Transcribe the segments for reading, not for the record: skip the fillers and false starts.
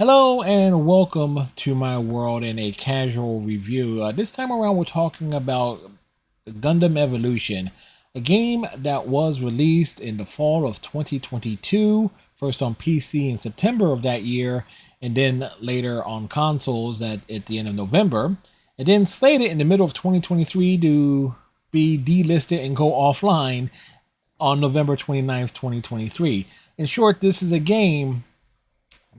Hello and welcome to my world in a casual review. This time around, we're talking about Gundam Evolution, a game that was released in the fall of 2022, first on PC in September of that year, and then later on consoles at the end of November, and then slated in the middle of 2023 to be delisted and go offline on November 29th, 2023. In short, this is a game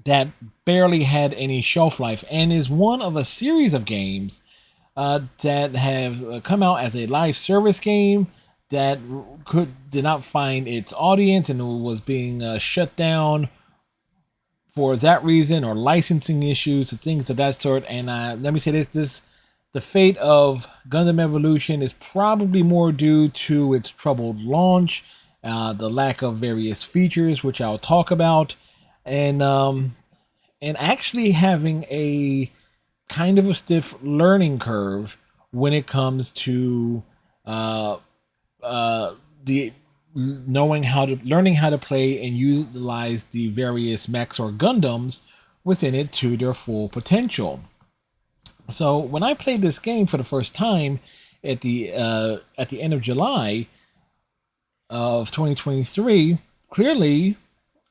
that barely had any shelf life and is one of a series of games that have come out as a live service game that did not find its audience and was being shut down for that reason or licensing issues and things of that sort. And let me say this: the fate of Gundam Evolution is probably more due to its troubled launch, the lack of various features, which I'll talk about, and actually having a kind of a stiff learning curve when it comes to uh, the learning how to play and utilize the various mechs or Gundams within it to their full potential. So when I played this game for the first time at the end of July of 2023, clearly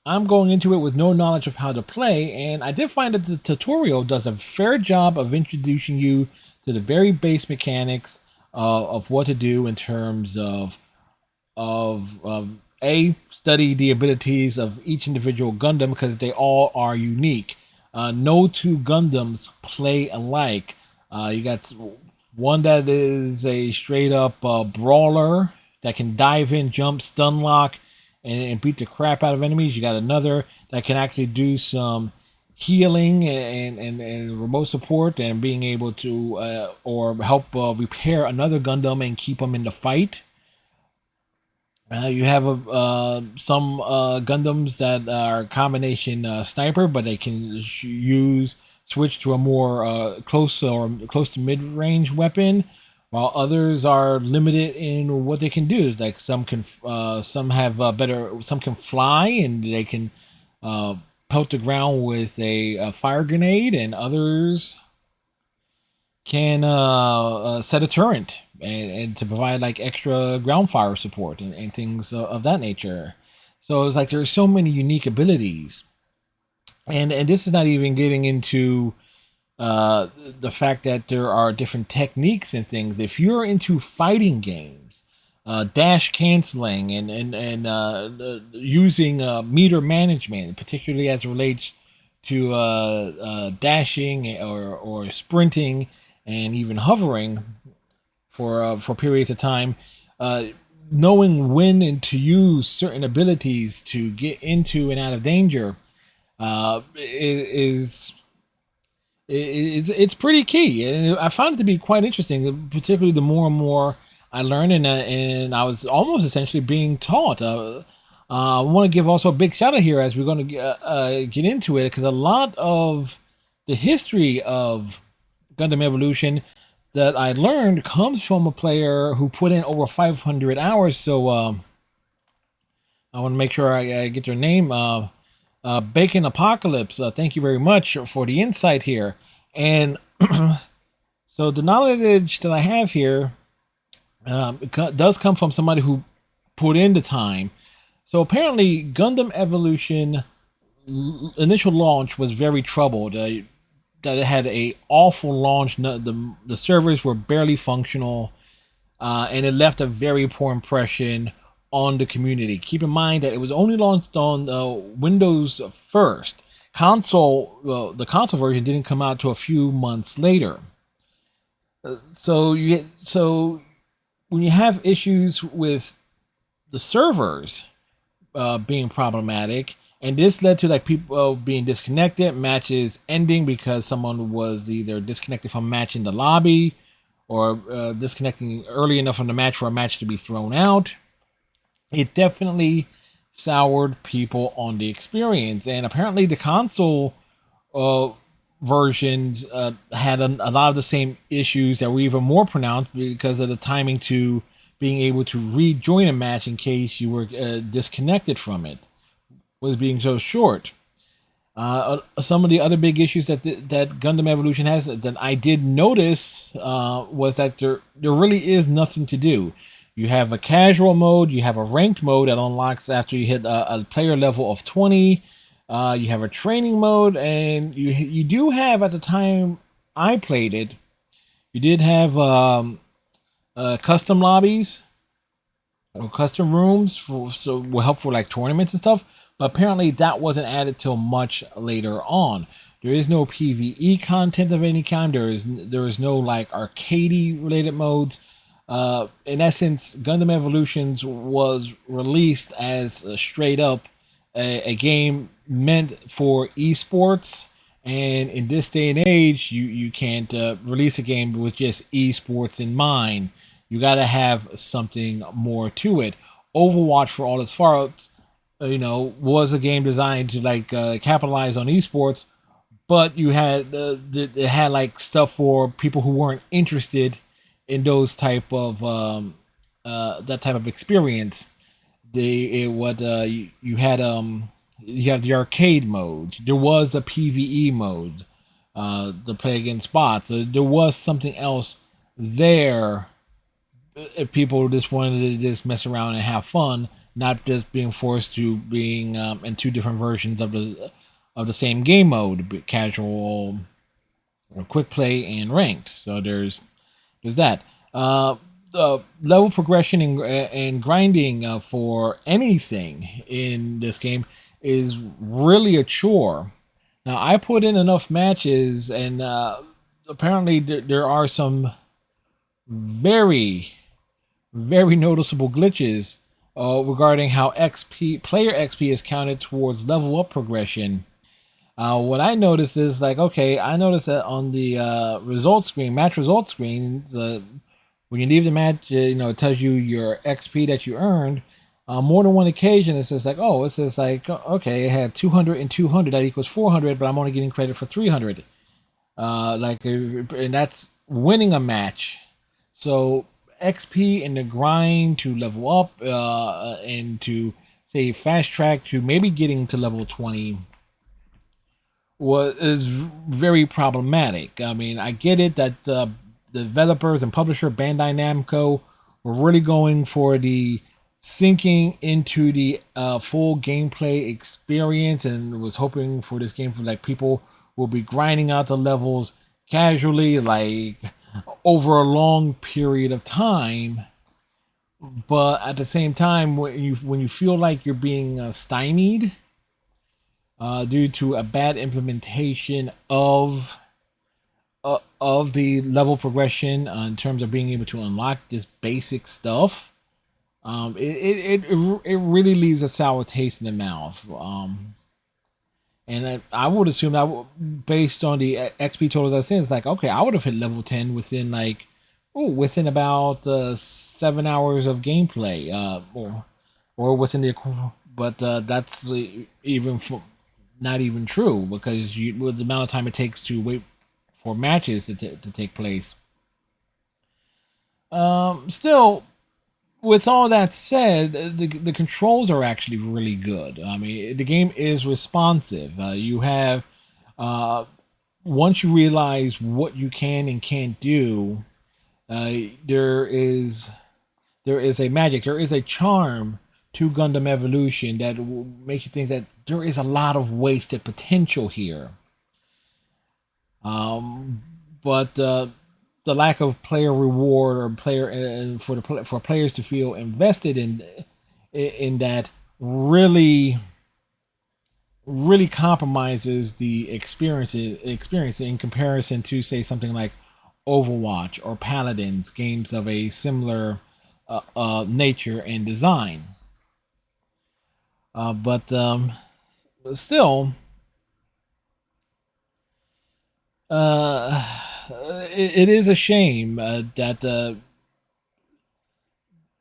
I'm going into it with no knowledge of how to play, and I did find that the tutorial does a fair job of introducing you to the very base mechanics of what to do in terms of a study the abilities of each individual Gundam because they all are unique. No two Gundams play alike. You got one that is a straight up brawler that can dive in, jump, stun lock, and beat the crap out of enemies. You got another that can actually do some healing and remote support and being able to or help repair another Gundam and keep them in the fight. You have some Gundams that are combination sniper, but they can switch to a more close to mid range weapon, while others are limited in what they can do. Like some have better, some can fly and they can pelt the ground with a fire grenade, and others can set a turret and to provide like extra ground fire support and things of that nature. So it's like there's so many unique abilities, and this is not even getting into the fact that there are different techniques and things. If you're into fighting games, dash canceling and using meter management, particularly as it relates to dashing or sprinting and even hovering for periods of time, uh, knowing when and to use certain abilities to get into and out of danger is it's pretty key, and I found it to be quite interesting. Particularly the more and more I learned, and I was almost essentially being taught. I want to give also a big shout out here as we're going to get into it because a lot of the history of Gundam Evolution that I learned comes from a player who put in over 500 hours. So I want to make sure I get their name. Bacon Apocalypse. Thank you very much for the insight here. And so the knowledge that I have here does come from somebody who put in the time. So apparently, Gundam Evolution initial launch was very troubled. That it had a awful launch. The servers were barely functional, and it left a very poor impression on the community. Keep in mind that it was only launched on Windows first. The console version didn't come out till a few months later. So when you have issues with the servers being problematic, and this led to like people being disconnected, matches ending because someone was either disconnected from a match in the lobby or disconnecting early enough from the match for a match to be thrown out. It definitely soured people on the experience, and apparently the console uh, versions had a lot of the same issues that were even more pronounced because of the timing to being able to rejoin a match in case you were disconnected from it was being so short. Some of the other big issues that Gundam Evolution has that I did notice was that there really is nothing to do. You have a casual mode, you have a ranked mode that unlocks after you hit a player level of 20. You have a training mode, and you do have, at the time I played it, you did have custom lobbies or custom rooms so will help for like tournaments and stuff. But apparently that wasn't added till much later on. There is no PVE content of any kind. There is no like arcade related modes. In essence, Gundam Evolutions was released as a straight up a game meant for esports. And in this day and age, you can't release a game with just esports in mind. You got to have something more to it. Overwatch, for all its faults, was a game designed to like capitalize on esports, but you had it had like stuff for people who weren't interested in those type of that type of experience. You had you have the arcade mode. There was a PVE mode to play against bots. There was something else there if people just wanted to just mess around and have fun, not just being forced to being in two different versions of the same game mode, casual, or quick play, and ranked. So there's that. The level progression and grinding for anything in this game is really a chore. Now I put in enough matches, and apparently there are some very very noticeable glitches regarding how player XP is counted towards level up progression. What I noticed is like, okay, I noticed that on the match result screen, when you leave the match, it tells you your XP that you earned. More than one occasion, it says like, okay, it had 200 and 200, that equals 400, but I'm only getting credit for 300. And that's winning a match. So XP in the grind to level up and to say fast track to maybe getting to level 20 is very problematic. I mean, I get it that the developers and publisher Bandai Namco were really going for the sinking into the full gameplay experience and was hoping for this game for like people will be grinding out the levels casually, like over a long period of time. But at the same time, when you feel like you're being stymied due to a bad implementation of the level progression in terms of being able to unlock this basic stuff, it really leaves a sour taste in the mouth. And I would assume that based on the XP totals I've seen, it's like, okay, I would have hit level 10 within about 7 hours of gameplay, or within the, but that's even not even true, because with the amount of time it takes to wait for matches to take place. Still, with all that said, the controls are actually really good. I mean, the game is responsive. You have once you realize what you can and can't do, there is a magic, there is a charm to Gundam Evolution that will make you think that there is a lot of wasted potential here. But the lack of player reward or for players to feel invested in that really compromises the experience in comparison to, say, something like Overwatch or Paladins, games of a similar nature and design. But still, it is a shame that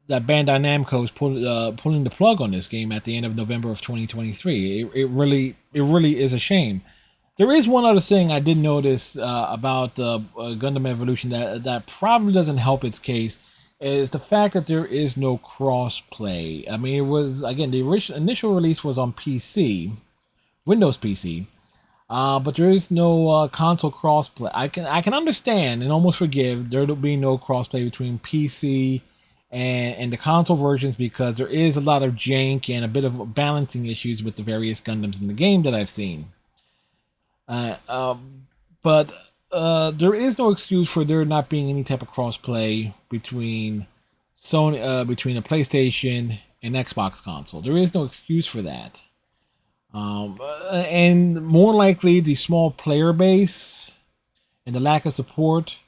Bandai Namco is pulling the plug on this game at the end of November of 2023. It really is a shame. There is one other thing I did notice about Gundam Evolution that probably doesn't help its case, is the fact that there is no cross-play. I mean, it was, again, the initial release was on PC, Windows PC, But there is no console crossplay. I can understand and almost forgive there to be no crossplay between PC and the console versions, because there is a lot of jank and a bit of balancing issues with the various Gundams in the game that I've seen. Uh, um, but there is no excuse for there not being any type of crossplay between between a PlayStation and Xbox console. There is no excuse for that. And more likely, the small player base and the lack of support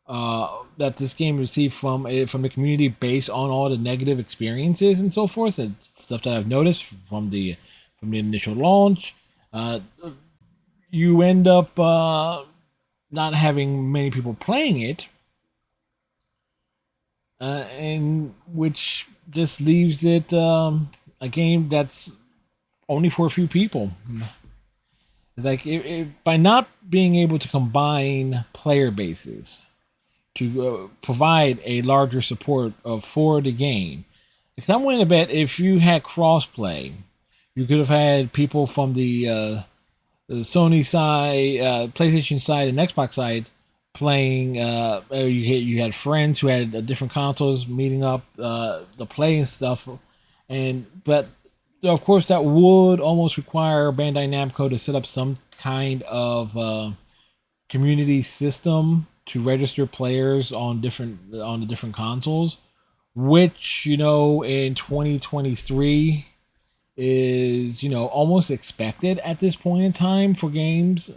that this game received from the community, based on all the negative experiences and so forth, and stuff that I've noticed from the initial launch. You end up not having many people playing it, and which just leaves it a game that's only for a few people. It's like by not being able to combine player bases to provide a larger support for the game. Because I'm willing to bet if you had crossplay, you could have had people from the Sony side, PlayStation side, and Xbox side playing. You had friends who had different consoles meeting up to play and stuff, but of course that would almost require Bandai Namco to set up some kind of community system to register players on the different consoles, which in 2023 is almost expected at this point in time for games.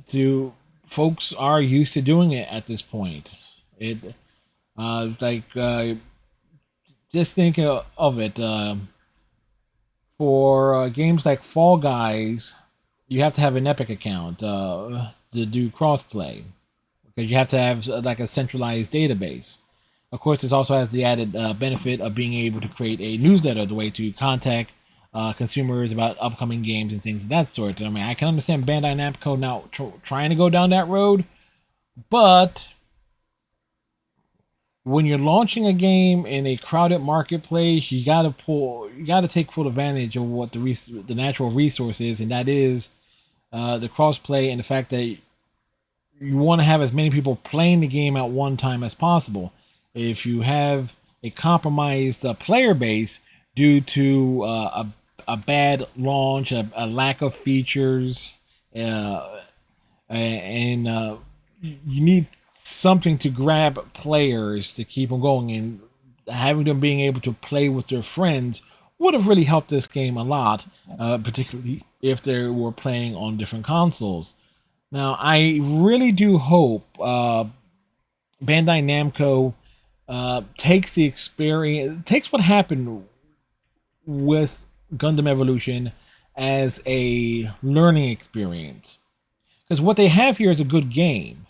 To Folks are used to doing it at this point. It just think of it. For games like Fall Guys, you have to have an Epic account to do crossplay, because you have to have like a centralized database. Of course, this also has the added benefit of being able to create a newsletter, the way to contact consumers about upcoming games and things of that sort. I mean, I can understand Bandai Namco now trying to go down that road, but when you're launching a game in a crowded marketplace, you gotta take full advantage of what the natural resource is, and that is the crossplay and the fact that you want to have as many people playing the game at one time as possible. If you have a compromised player base due to a bad launch, a lack of features, and you need something to grab players to keep them going, and having them being able to play with their friends would have really helped this game a lot, particularly if they were playing on different consoles. Now, I really do hope Bandai Namco takes what happened with Gundam Evolution as a learning experience. Because what they have here is a good game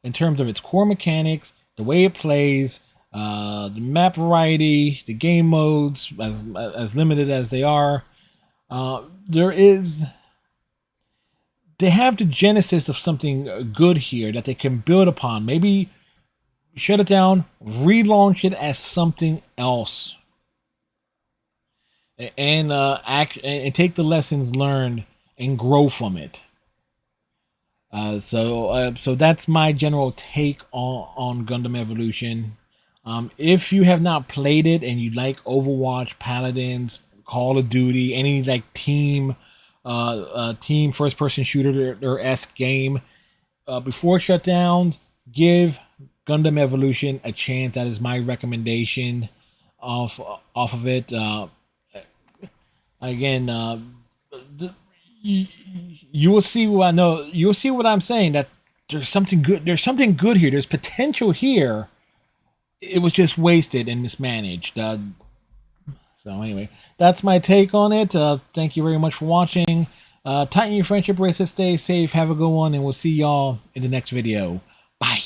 in terms of its core mechanics, the way it plays, the map variety, the game modes, as limited as they are. They have the genesis of something good here that they can build upon. Maybe shut it down, relaunch it as something else, and take the lessons learned and grow from it. So that's my general take on Gundam Evolution. If you have not played it and you like Overwatch, Paladins, Call of Duty, any like team first person shooter or esque game, before shutdowns, give Gundam Evolution a chance. That is my recommendation off of it. Again, you will see what I know. You'll see what I'm saying. That there's something good. There's something good here. There's potential here. It was just wasted and mismanaged. So anyway, that's my take on it. Thank you very much for watching. Tighten your friendship bracelets. Stay safe. Have a good one, and we'll see y'all in the next video. Bye.